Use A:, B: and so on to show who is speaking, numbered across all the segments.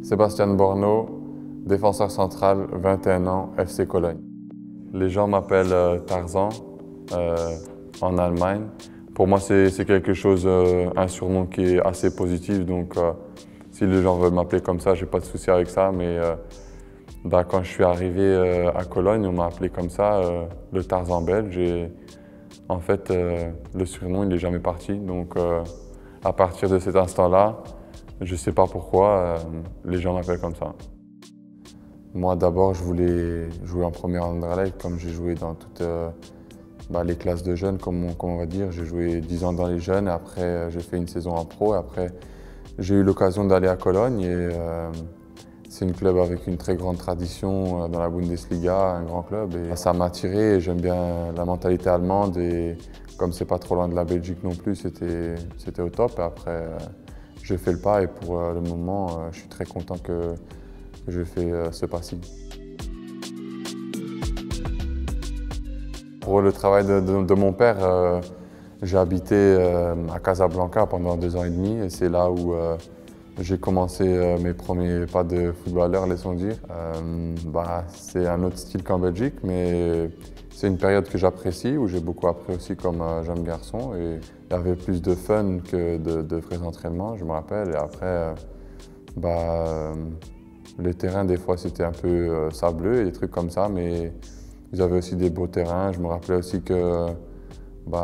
A: Sébastien Borno, défenseur central, 21 ans, FC Cologne. Les gens m'appellent Tarzan en Allemagne. Pour moi, c'est quelque chose, un surnom qui est assez positif. Donc, si les gens veulent m'appeler comme ça, j'ai pas de souci avec ça. Mais quand je suis arrivé à Cologne, on m'a appelé comme ça, le Tarzan belge. Et en fait, le surnom, il n'est jamais parti. Donc, à partir de cet instant-là, je ne sais pas pourquoi, les gens m'appellent comme ça. Moi, d'abord, je voulais jouer en première Anderlecht, comme j'ai joué dans toutes les classes de jeunes, comme on va dire. J'ai joué 10 ans dans les jeunes, et après, j'ai fait une saison en pro. Et après, j'ai eu l'occasion d'aller à Cologne. Et c'est un club avec une très grande tradition dans la Bundesliga, un grand club. Et ça m'a attiré, et j'aime bien la mentalité allemande. Et comme c'est pas trop loin de la Belgique non plus, c'était au top. Et après, j'ai fait le pas, et pour le moment, je suis très content que j'ai fait ce pas-ci. Pour le travail de mon père, j'ai habité à Casablanca pendant 2 ans et demi, et c'est là où j'ai commencé mes premiers pas de footballeur, laissons dire. C'est un autre style qu'en Belgique, mais c'est une période que j'apprécie, où j'ai beaucoup appris aussi comme jeune garçon. Et il y avait plus de fun que de vrais entraînements, je me rappelle. Et après, les terrains, des fois, c'était un peu sableux et des trucs comme ça, mais ils avaient aussi des beaux terrains. Je me rappelais aussi que il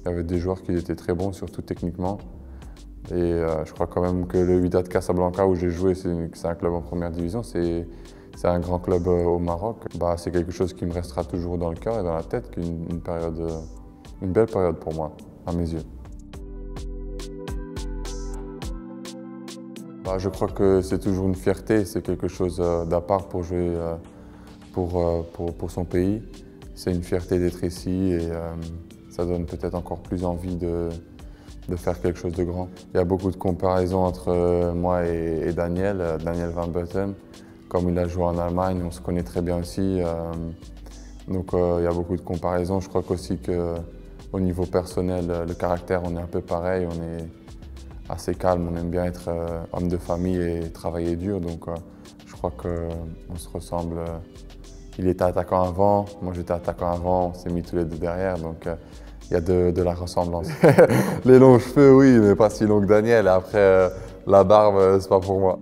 A: y avait des joueurs qui étaient très bons, surtout techniquement. Et je crois quand même que le Wydad Casablanca, où j'ai joué, c'est un club en première division. C'est un grand club au Maroc. C'est quelque chose qui me restera toujours dans le cœur et dans la tête, une belle période pour moi, à mes yeux. Je crois que c'est toujours une fierté, c'est quelque chose d'à part pour jouer pour son pays. C'est une fierté d'être ici, et ça donne peut-être encore plus envie de faire quelque chose de grand. Il y a beaucoup de comparaisons entre moi et Daniel Van Buiten. Comme il a joué en Allemagne, on se connaît très bien aussi. Donc il y a beaucoup de comparaisons. Je crois qu'aussi qu'au niveau personnel, le caractère, on est un peu pareil. On est assez calme, on aime bien être homme de famille et travailler dur. Donc je crois qu'on se ressemble. Il était attaquant avant, moi j'étais attaquant avant, on s'est mis tous les deux derrière. Donc il y a de la ressemblance. Les longs cheveux, oui, mais pas si longs que Daniel. Après, la barbe, c'est pas pour moi.